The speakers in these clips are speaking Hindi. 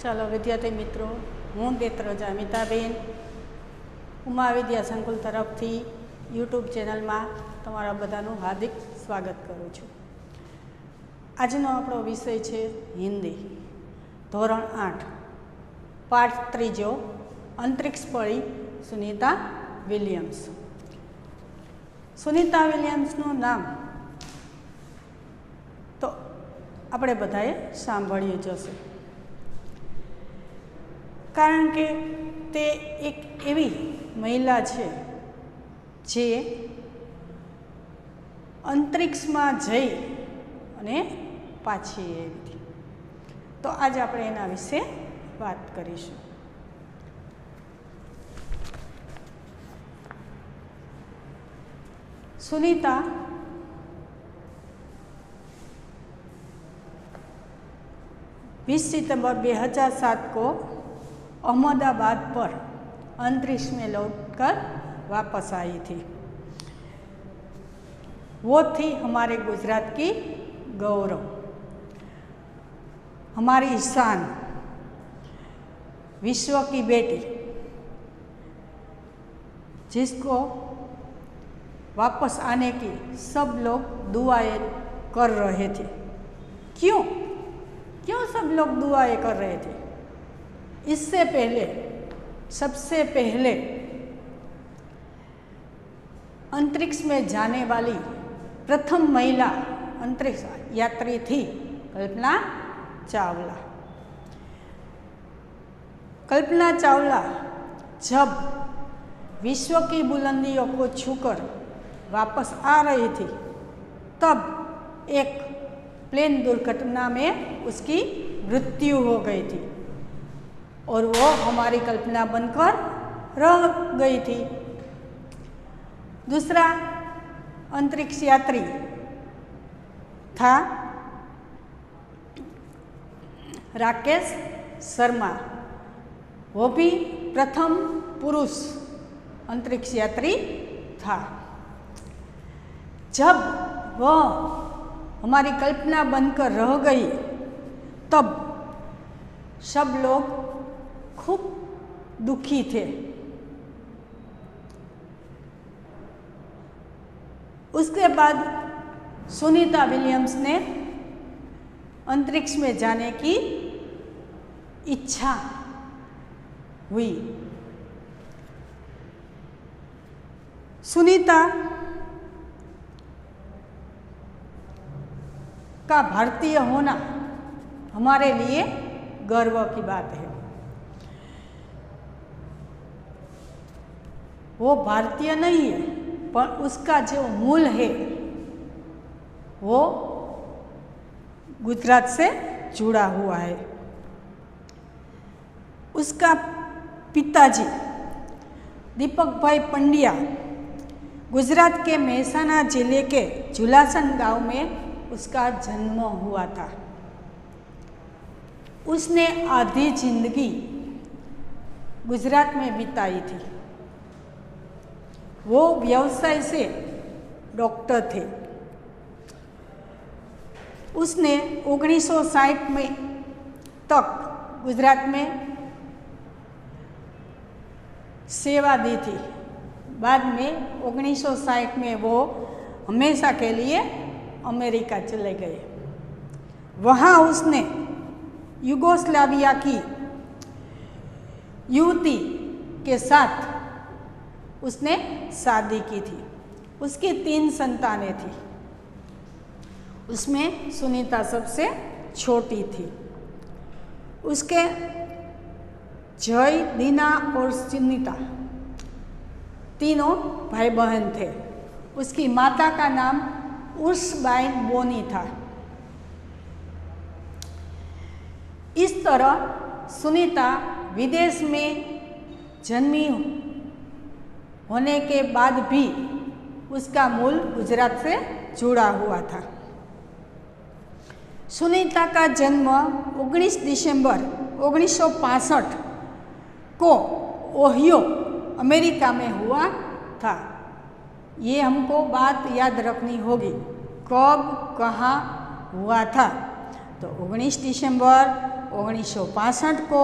ચાલો વિદ્યાર્થી મિત્રો, હું દેત્રજા અમિતાબેન ઉમા વિદ્યા સંકુલ તરફથી યુટ્યુબ ચેનલમાં તમારા બધાનું હાર્દિક સ્વાગત કરું છું. આજનો આપણો વિષય છે હિન્દી, ધોરણ 8, પાઠ 3, અંતરિક્ષ પરી, સુનીતા વિલિયમ્સ. સુનીતા વિલિયમ્સનું નામ તો આપણે બધાએ સાંભળ્યું જ હશે, કારણ કે તે એક એવી મહિલા છે જે અંતરિક્ષમાં જઈ અને પાછી આવી. તો આજે આપણે એના વિશે વાત કરીશું. सुनीता 20 सितंबर 2007 को अहमदाबाद पर अंतरिक्ष में लौटकर वापस आई थी. वो थी हमारे गुजरात की गौरव, हमारी शान, विश्व की बेटी, जिसको वापस आने की सब लोग दुआएं कर रहे थे. क्यों सब लोग दुआएं कर रहे थे? इससे पहले, सबसे पहले अंतरिक्ष में जाने वाली प्रथम महिला अंतरिक्ष यात्री थी कल्पना चावला. कल्पना चावला जब विश्व की बुलंदियों को छूकर वापस आ रही थी, तब एक प्लेन दुर्घटना में उसकी मृत्यु हो गई थी और वो हमारी कल्पना बनकर रह गई थी. दूसरा अंतरिक्ष यात्री था राकेश शर्मा. वो भी प्रथम पुरुष अंतरिक्ष यात्री था. जब वह हमारी कल्पना बनकर रह गई, तब सब लोग खूब दुखी थे. उसके बाद सुनीता विलियम्स ने अंतरिक्ष में जाने की इच्छा हुई. सुनीता का भारतीय होना हमारे लिए गर्व की बात है. वो भारतीय नहीं है, पर उसका जो मूल है वो गुजरात से जुड़ा हुआ है. उसका पिताजी दीपक भाई पंड्या गुजरात के मेहसाणा जिले के झुलासन गांव में उसका जन्म हुआ था. उसने आधी जिंदगी गुजरात में बिताई थी. वो व्यवसाय से डॉक्टर थे. उसने 1960 में तक गुजरात में सेवा दी थी. बाद में 1960 में वो हमेशा के लिए अमेरिका चले गए. वहाँ उसने युगोस्लाविया की युवती के साथ उसने शादी की थी. उसकी 3 संतानें थी. उसमें सुनीता सबसे छोटी थी. उसके जय, दीना और सुनीता तीनों भाई बहन थे. उसकी माता का नाम उर्सबाइन बोनी था. इस तरह सुनीता विदेश में जन्मी होने के बाद भी उसका मूल गुजरात से जुड़ा हुआ था. सुनीता का जन्म 19 दिसंबर 1965 को ओहियो अमेरिका में हुआ था. ये हमको बात याद रखनी होगी, कब कहाँ हुआ था. तो 19 दिसंबर 1965 को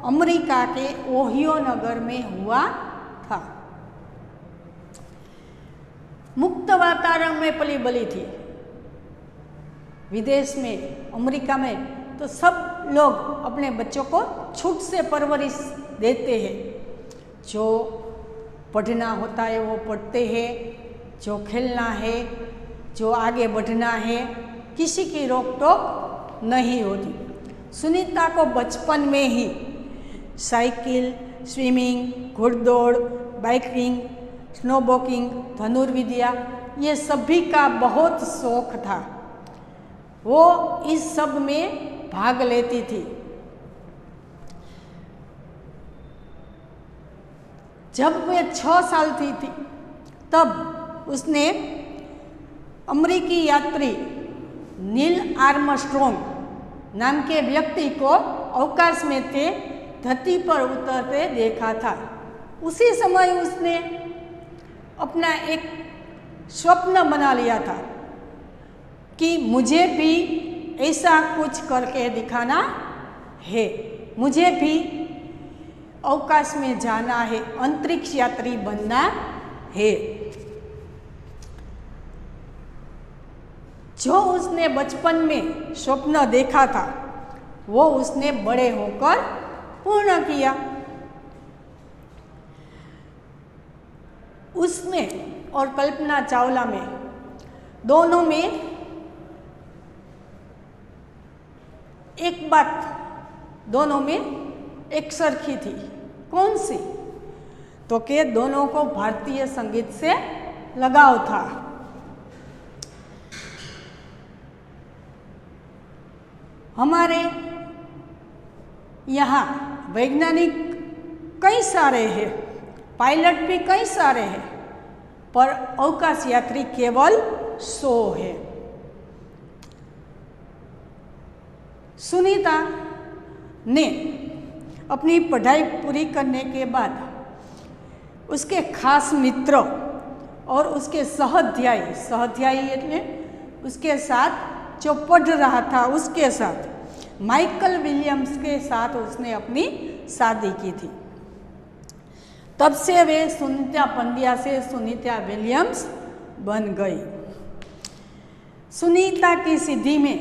अमेरिका के ओहियो नगर में हुआ था। मुक्त वातावरण में पली बली थी। विदेश में, अमेरिका में तो सब लोग अपने बच्चों को छूट से परवरिश देते हैं। जो पढ़ना होता है वो पढ़ते हैं, जो खेलना है, जो आगे बढ़ना है, किसी की रोक टोक नहीं होती। सुनीता को बचपन में ही साइकिल, स्विमिंग, घुड़दौड़, बाइकिंग, स्नोबॉकिंग, धनुर्विद्या ये सभी का बहुत शौक था। वो इस सब में भाग लेती थी। जब वे 6 साल की थी तब उसने अमेरिकी यात्री नील आर्मस्ट्रॉन्ग नाम के व्यक्ति को अवकाश में से धरती पर उतरते देखा था। उसी समय उसने अपना एक स्वप्न बना लिया था कि मुझे भी ऐसा कुछ करके दिखाना है, मुझे भी अवकाश में जाना है, अंतरिक्ष यात्री बनना है। जो उसने बचपन में स्वप्न देखा था वो उसने बड़े होकर पूर्ण किया। उसमें और कल्पना चावला में दोनों में एक बात दोनों में एक सरखी थी। कौन सी? तो कि दोनों को भारतीय संगीत से लगाव था। हमारे यहाँ वैज्ञानिक कई सारे हैं, पायलट भी कई सारे हैं, पर अवकाश यात्री केवल 100 है। सुनीता ने अपनी पढ़ाई पूरी करने के बाद उसके खास मित्र और उसके सहध्यायी એટલે उसके साथ जो पढ़ रहा था उसके साथ माइकल विलियम्स के साथ उसने अपनी शादी की थी। तब से वे सुनीता पंड्या से सुनीता विलियम्स बन गई। सुनीता की सिद्धि में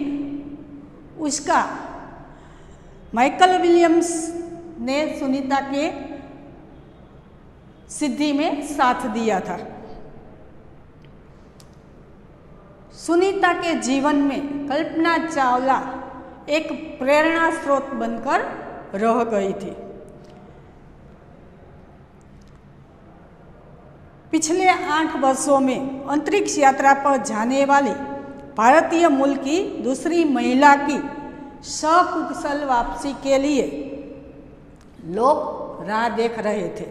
उसका माइकल विलियम्स ने सुनीता के सिद्धि में साथ दिया था। सुनीता के जीवन में कल्पना चावला एक प्रेरणा स्रोत बनकर रह गई थी। पिछले 8 वर्षों में अंतरिक्ष यात्रा पर जाने वाली भारतीय मूल की दूसरी महिला की सकुशल वापसी के लिए लोग राह देख रहे थे।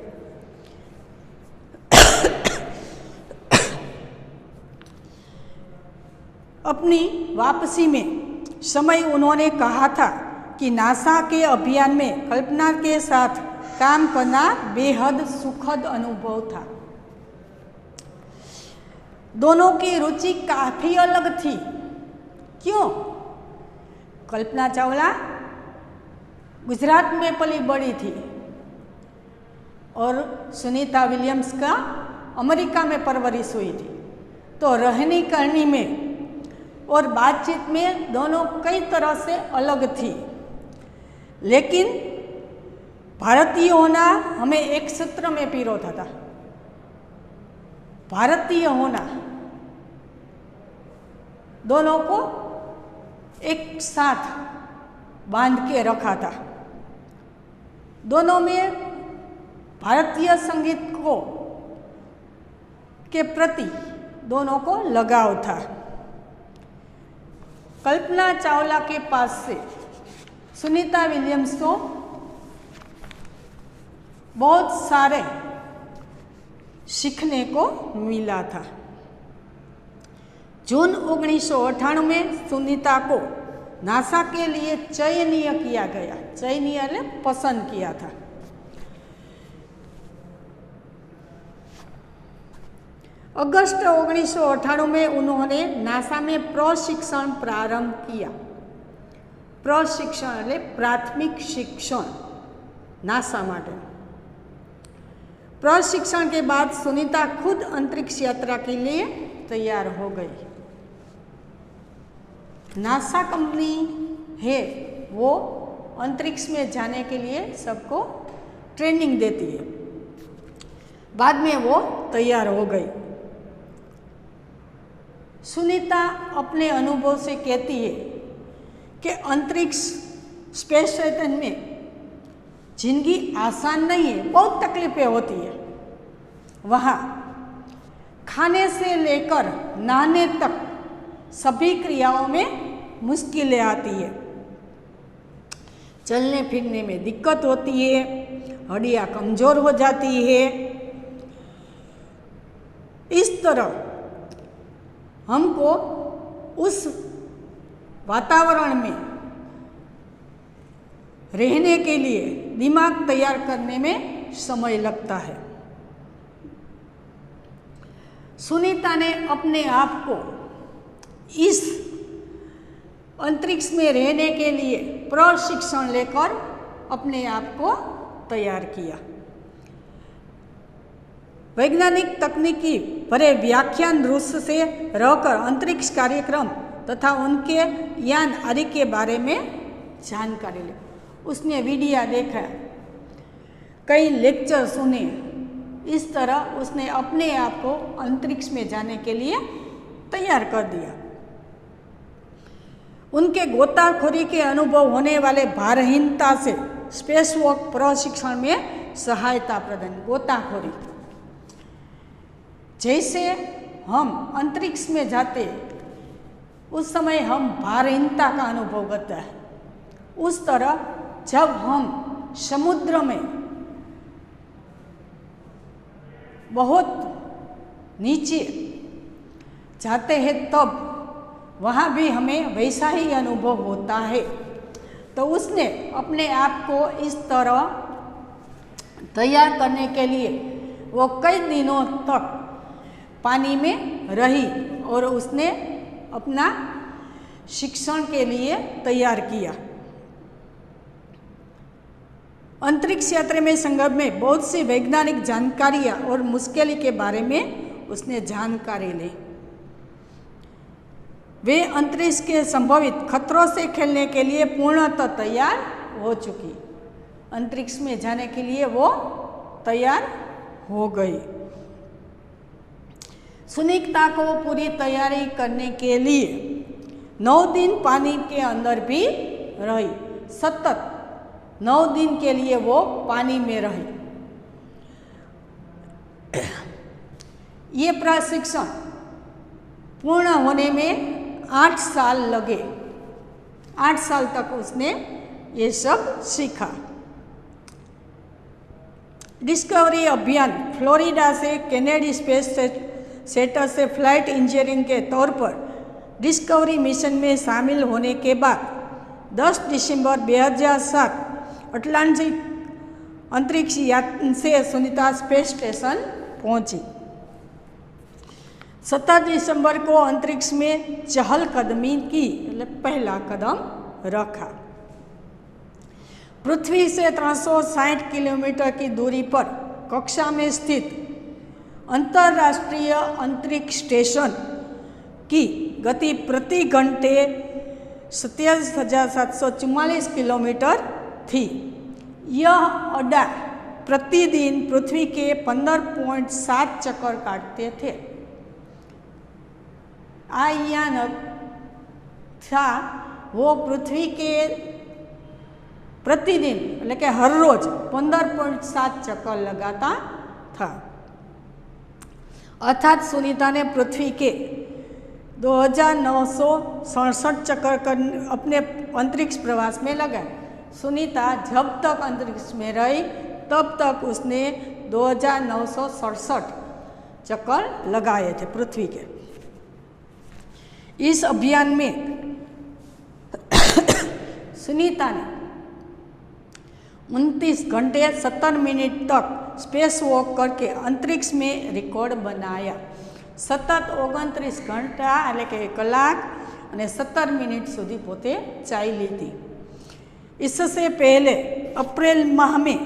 अपनी वापसी में समय उन्होंने कहा था कि नासा के अभियान में कल्पना के साथ काम करना बेहद सुखद अनुभव था। दोनों की रुचि काफी अलग थी। क्यों? कल्पना चावला गुजरात में पली बड़ी थी और सुनीता विलियम्स का अमेरिका में परवरिश हुई थी। तो रहनी करनी में और बातचीत में दोनों कई तरह से अलग थी। लेकिन भारतीय होना हमें एक सूत्र में पिरोता था। भारतीय होना दोनों को एक साथ बांध के रखा था। दोनों में भारतीय संगीत को के प्रति दोनों को लगाव था। कल्पना चावला के पास से सुनीता विलियम्स को बहुत सारे सीखने को मिला था। जून 1998 में सुनीता को नासा के लिए चयनीय किया गया। चयनीय એટલે पसंद किया था। अगस्त 1998 में उन्होंने नासा में प्रशिक्षण प्रारंभ किया। प्रशिक्षण એટલે प्राथमिक शिक्षण नासा माटे। प्रशिक्षण के बाद सुनीता खुद अंतरिक्ष यात्रा के लिए तैयार हो गई। नासा कंपनी है वो अंतरिक्ष में जाने के लिए सबको ट्रेनिंग देती है। बाद में वो तैयार हो गई। सुनीता अपने अनुभव से कहती है कि अंतरिक्ष स्पेस स्टेशन में जिंदगी आसान नहीं है, बहुत तकलीफें होती है। वहाँ खाने से लेकर नहाने तक सभी क्रियाओं में मुश्किलें आती है। चलने फिरने में दिक्कत होती है, हड्डियाँ कमज़ोर हो जाती है। इस तरह हमको उस वातावरण में रहने के लिए दिमाग तैयार करने में समय लगता है। सुनीता ने अपने आप को इस अंतरिक्ष में रहने के लिए प्रशिक्षण लेकर अपने आप को तैयार किया। वैज्ञानिक तकनीकी भरे व्याख्यान रूस से रहकर अंतरिक्ष कार्यक्रम तथा उनके यान आदि के बारे में जानकारी ली। उसने वीडियो देखा, कई लेक्चर सुने। इस तरह उसने अपने आप को अंतरिक्ष में जाने के लिए तैयार कर दिया। उनके गोताखोरी के अनुभव होने वाले भारहीनता से स्पेस वॉक प्रशिक्षण में सहायता प्रदान। गोताखोरी जैसे हम अंतरिक्ष में जाते उस समय हम भारहीनता का अनुभव करते हैं, उस तरह जब हम समुद्र में बहुत नीचे जाते हैं तब वहाँ भी हमें वैसा ही अनुभव होता है। तो उसने अपने आप को इस तरह तैयार करने के लिए वो कई दिनों तक पानी में रही और उसने अपना शिक्षण के लिए तैयार किया। अंतरिक्ष यात्रा में संदर्भ में बहुत सी वैज्ञानिक जानकारियाँ और मुश्किल के बारे में उसने जानकारी ली। वे अंतरिक्ष के संभावित खतरों से खेलने के लिए पूर्णतः तैयार हो चुकी। अंतरिक्ष में जाने के लिए वो तैयार हो गई। सुनीता को पूरी तैयारी करने के लिए 9 दिन पानी के अंदर भी रही। सतत 9 दिन के लिए वो पानी में रही। ये प्रशिक्षण पूर्ण होने में 8 साल लगे। 8 साल तक उसने ये सब सीखा। डिस्कवरी अभियान फ्लोरिडा से केनेडी स्पेस सेंटर से फ्लाइट इंजीनियरिंग के तौर पर डिस्कवरी मिशन में शामिल होने के बाद 10 दिसंबर 2007 अटलांटिक अंतरिक्ष यान से सुनीता स्पेस स्टेशन पहुंची। 17 दिसंबर को अंतरिक्ष में चहलकदमी की, पहला कदम रखा। पृथ्वी से 360 किलोमीटर की दूरी पर कक्षा में स्थित अंतर्राष्ट्रीय अंतरिक्ष स्टेशन की गति प्रति घंटे 27,744 किलोमीटर थी। यह अड्डा प्रतिदिन पृथ्वी के 15.7 चक्कर काटते थे। यान था वो पृथ्वी के प्रतिदिन એટલે કે हर रोज 15.7 चक्कर लगाता था। अर्थात सुनीता ने पृथ्वी के 2967 चक्कर अपने अंतरिक्ष प्रवास में लगाए। सुनीता जब तक अंतरिक्ष में रही तब तक उसने 2967 चक्कर लगाए थे पृथ्वी के। इस अभियान में सुनीता ने 29 घंटे 70 मिनट तक स्पेस वॉक करके अंतरिक्ष में रिकॉर्ड बनाया। सतत 29 घंटा એટલે કે કલાક અને 17 મિનિટ સુધી પોતે ચાલી હતી। इससे पहले अप्रैल माह में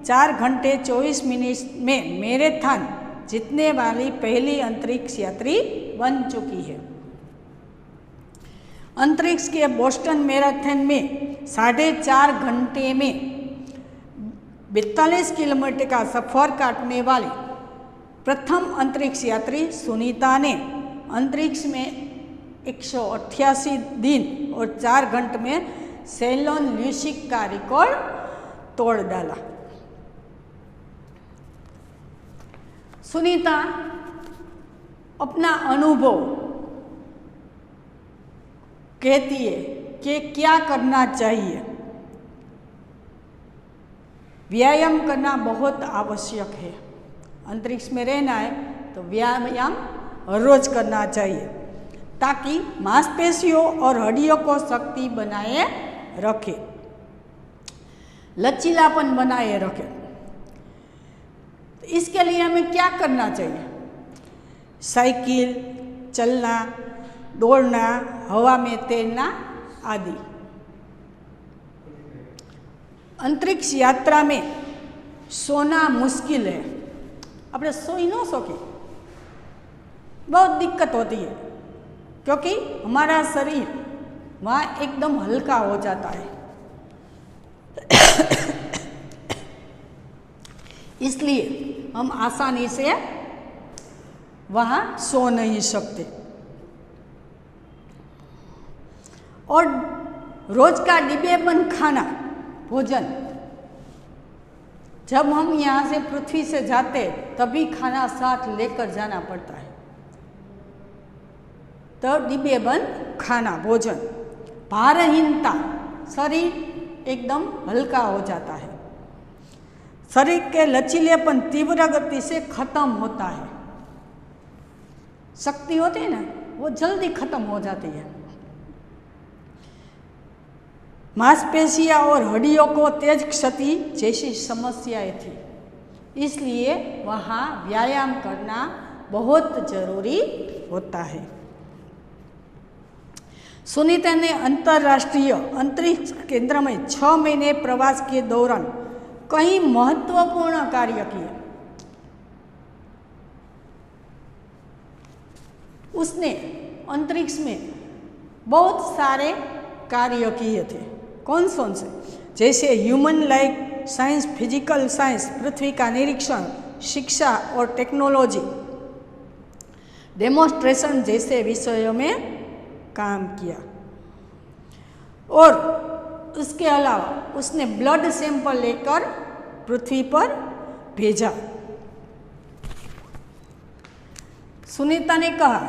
4 घंटे 24 मिनट में मैराथन जीतने वाली पहली अंतरिक्ष यात्री बन चुकी है। अंतरिक्ष के बोस्टन मैराथन में 4.5 घंटे में 42 किलोमीटर का सफर काटने वाली प्रथम अंतरिक्ष यात्री सुनीता ने अंतरिक्ष में 188 दिन और 4 घंटे में सेलोन ल्यूसिक का रिकॉर्ड तोड़ डाला। सुनीता अपना अनुभव कहती है कि क्या करना चाहिए। व्यायाम करना बहुत आवश्यक है। अंतरिक्ष में रहना है तो व्यायाम हर रोज करना चाहिए ताकि मांसपेशियों और हड्डियों को शक्ति बनाए रखे, लचीलापन बनाए रखे। इसके लिए हमें क्या करना चाहिए? साइकिल चलना, दौड़ना, हवा में तैरना आदि। अंतरिक्ष यात्रा में सोना मुश्किल है। अपने सोई न सके, बहुत दिक्कत होती है क्योंकि हमारा शरीर वहाँ एकदम हल्का हो जाता है। इसलिए हम आसानी से वहाँ सो नहीं सकते। और रोज का डिब्बेबंद खाना भोजन, जब हम यहाँ से पृथ्वी से जाते तभी खाना साथ लेकर जाना पड़ता है। तो डिब्बेबंद खाना भोजन, भारहीनता, शरीर एकदम हल्का हो जाता है। शरीर के लचीलेपन तीव्र गति से खत्म होता है। शक्ति होती है ना, वो जल्दी खत्म हो जाती है। मांसपेशियां और हड्डियों को तेज क्षति जैसी समस्याएं थी, इसलिए वहाँ व्यायाम करना बहुत जरूरी होता है। सुनीता ने अंतर्राष्ट्रीय अंतरिक्ष केंद्र में 6 महीने प्रवास के दौरान कई महत्वपूर्ण कार्य किए। उसने अंतरिक्ष में बहुत सारे कार्य किए थे। कौन से? जैसे human life science, physical science, पृथ्वी का निरीक्षण, शिक्षा और टेक्नोलॉजी, डेमोन्स्ट्रेशन जैसे विषयों में काम किया। और उसके अलावा उसने ब्लड सैंपल लेकर पृथ्वी पर भेजा। सुनीता ने कहा,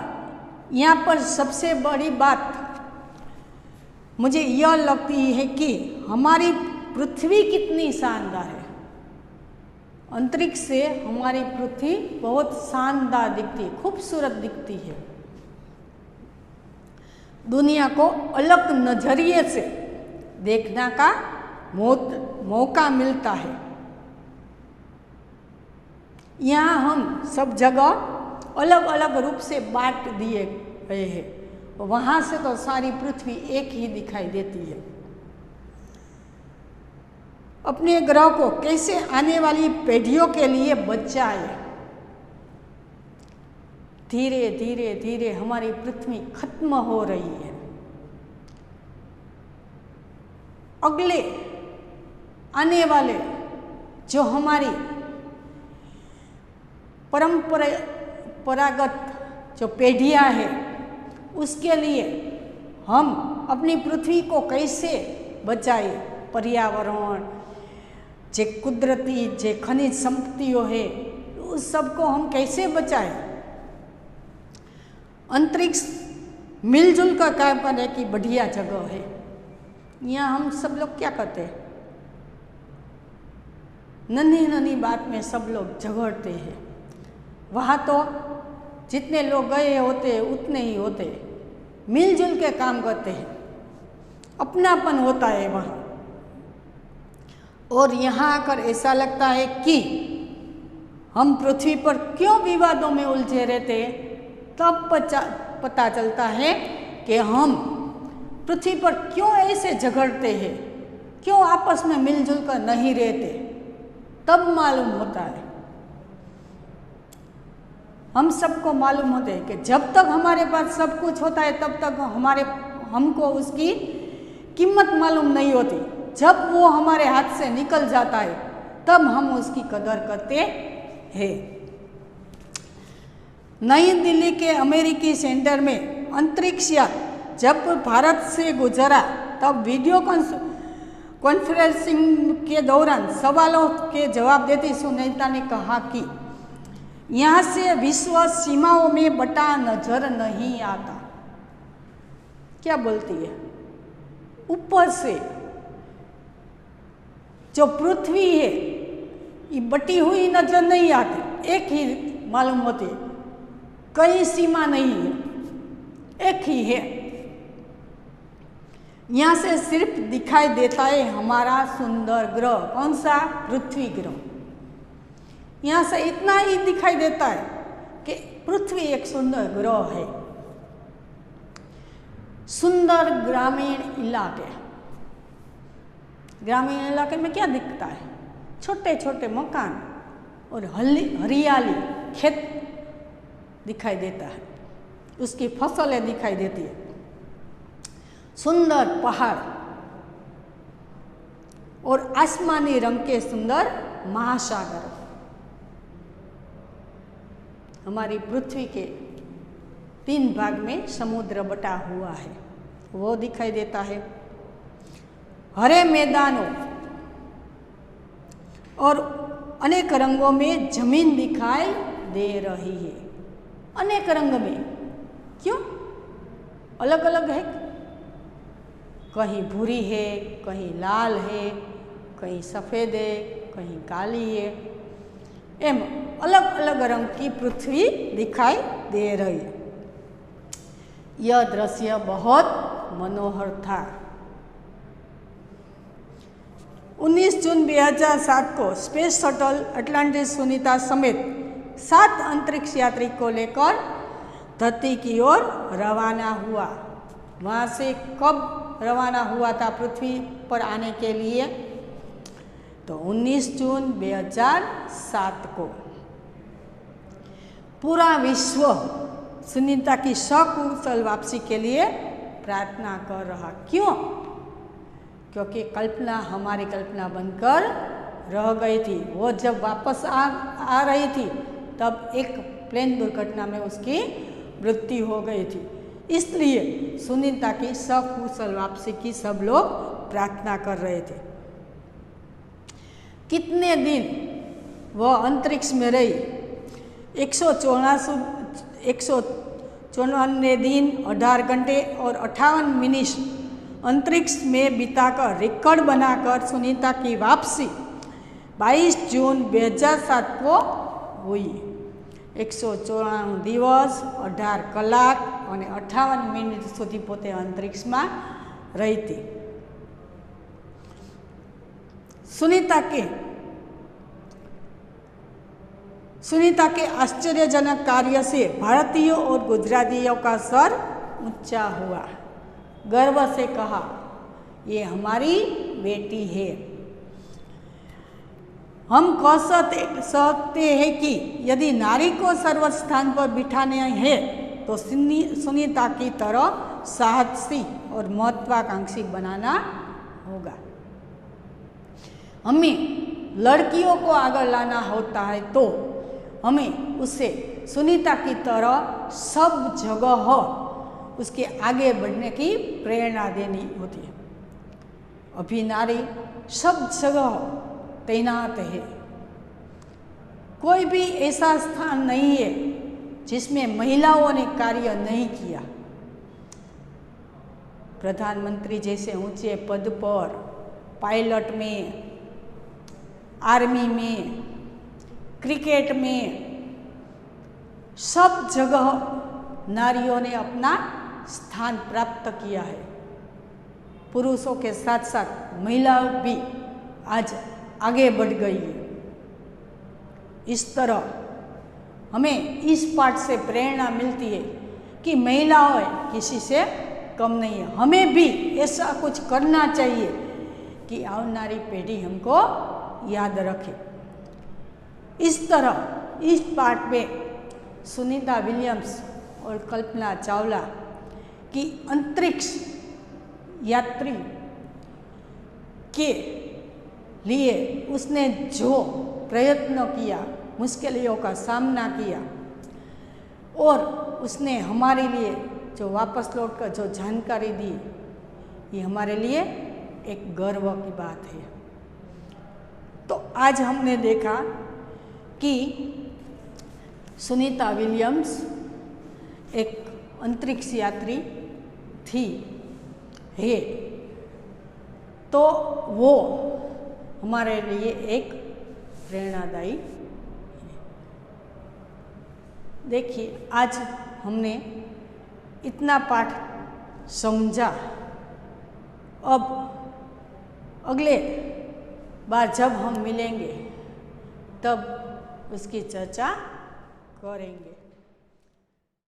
यहाँ पर सबसे बड़ी बात मुझे यह लगती है कि हमारी पृथ्वी कितनी शानदार है। अंतरिक्ष से हमारी पृथ्वी बहुत शानदार दिखती है, खूबसूरत दिखती है। दुनिया को अलग नजरिए से देखने का मौका मिलता है। यहाँ हम सब जगह अलग अलग रूप से बांट दिए गए हैं। वहाँ से तो सारी पृथ्वी एक ही दिखाई देती है। अपने ग्रह को कैसे आने वाली पीढ़ियों के लिए बचाए। धीरे धीरे धीरे हमारी पृथ्वी खत्म हो रही है। अगले आने वाले जो हमारी परंपरागत जो पीढ़ियां हैं, उसके लिए हम अपनी पृथ्वी को कैसे बचाए। पर्यावरण, जे कुदरती जे खनिज संपत्तियों है, उस सबको हम कैसे बचाएं। अंतरिक्ष मिलजुल कर काम करने की बढ़िया जगह है। यहाँ हम सब लोग क्या करते हैं, नन्ही नन्ही बात में सब लोग झगड़ते हैं। वहाँ तो जितने लोग गए होते उतने ही होते, मिलजुल के काम करते हैं, अपनापन होता है वहाँ। और यहाँ आकर ऐसा लगता है कि हम पृथ्वी पर क्यों विवादों में उलझे रहते हैं। तब पता चलता है कि हम पृथ्वी पर क्यों ऐसे झगड़ते हैं क्यों आपस में मिलजुल कर नहीं रहते, तब मालूम होता है। हम सबको मालूम होता है कि जब तक हमारे पास सब कुछ होता है तब तक हमको उसकी कीमत मालूम नहीं होती। जब वो हमारे हाथ से निकल जाता है तब हम उसकी कदर करते हैं। नई दिल्ली के अमेरिकी सेंटर में अंतरिक्ष यान जब भारत से गुजरा तब वीडियो कॉन्फ्रेंसिंग के दौरान सवालों के जवाब देती सुनीता ने कहा कि यहाँ से विश्व सीमाओं में बटा नजर नहीं आता। क्या बोलती है? ऊपर से जो पृथ्वी है ये बटी हुई नजर नहीं आती, एक ही मालूम होती, कहीं सीमा नहीं है, एक ही है। यहाँ से सिर्फ दिखाई देता है हमारा सुंदर ग्रह। कौन सा? पृथ्वी ग्रह। यहाँ से इतना ही दिखाई देता है कि पृथ्वी एक सुंदर ग्रह है। सुंदर ग्रामीण इलाके, ग्रामीण इलाके में क्या दिखता है? छोटे छोटे मकान और हरियाली, खेत दिखाई देता है, उसकी फसलें दिखाई देती है, सुंदर पहाड़ और आसमानी रंग के सुंदर महासागर। हमारी पृथ्वी के 3 भाग में समुद्र बटा हुआ है, वो दिखाई देता है। हरे मैदानों और अनेक रंगों में जमीन दिखाई दे रही है। अनेक रंग में, क्यों? अलग अलग है, कहीं भूरी है, कहीं लाल है, कहीं सफ़ेद है, कहीं काली है, एम अलग अलग रंग की पृथ्वी दिखाई दे रही है। यह दृश्य बहुत मनोहर था। 19 जून 2007 को स्पेस शटल अटलांटिस सुनीता समेत 7 अंतरिक्ष यात्री को लेकर धरती की ओर रवाना हुआ। वहाँ से कब रवाना हुआ था पृथ्वी पर आने के लिए? तो 19 जून 2007 को। पूरा विश्व सुनीता की सकुशल वापसी के लिए प्रार्थना कर रहा। क्यों? क्योंकि कल्पना हमारी कल्पना बनकर रह गई थी। वो जब वापस आ रही थी तब एक प्लेन दुर्घटना में उसकी मृत्यु हो गई थी। इसलिए सुनीता की सकुशल वापसी की सब लोग प्रार्थना कर रहे थे। कितने दिन वह अंतरिक्ष में रही? 194 दिन 18 घंटे और 58 मिनट अंतरिक्ष में बिताकर रिकॉर्ड बनाकर सुनीता की वापसी 22 जून 2007 को हुई। 194 દિવસ 18 કલાક અને 58 મિનિટ સુધી પોતે અંતરિક્ષમાં રહી હતી। सुनीता के आश्चर्यजनक कार्य से भारतीयों और गुजरातियों का सर ऊंचा हुआ। गर्व से कहा, ये हमारी बेटी है। हम कह सकते हैं कि यदि नारी को सर्वस्थान पर बिठाने हैं तो सुनीता की तरह साहसी और महत्वाकांक्षी बनाना होगा। हमें लड़कियों को आगे लाना होता है तो हमें उससे सुनीता की तरह सब जगह उसके आगे बढ़ने की प्रेरणा देनी होती है। अभी नारी सब जगह तैनात है। कोई भी ऐसा स्थान नहीं है जिसमें महिलाओं ने कार्य नहीं किया। प्रधानमंत्री जैसे ऊंचे पद पर, पायलट में, आर्मी में, क्रिकेट में, सब जगह नारियों ने अपना स्थान प्राप्त किया है। पुरुषों के साथ साथ महिला भी आज आगे बढ़ गई है। इस तरह हमें इस पाठ से प्रेरणा मिलती है कि महिलाएं किसी से कम नहीं है। हमें भी ऐसा कुछ करना चाहिए कि आवनारी पीढ़ी हमको याद रखे। इस तरह इस पार्ट में सुनीता विलियम्स और कल्पना चावला की अंतरिक्ष यात्री के लिए उसने जो प्रयत्न किया, मुश्किलों का सामना किया और उसने हमारे लिए जो वापस लौटकर जो जानकारी दी, ये हमारे लिए एक गर्व की बात है। तो आज हमने देखा कि सुनीता विलियम्स एक अंतरिक्ष यात्री थी है, तो वो हमारे लिए एक प्रेरणादायी है। देखिए, आज हमने इतना पाठ समझा। अब अगले बार जब हम मिलेंगे तब उसकी चर्चा करेंगे।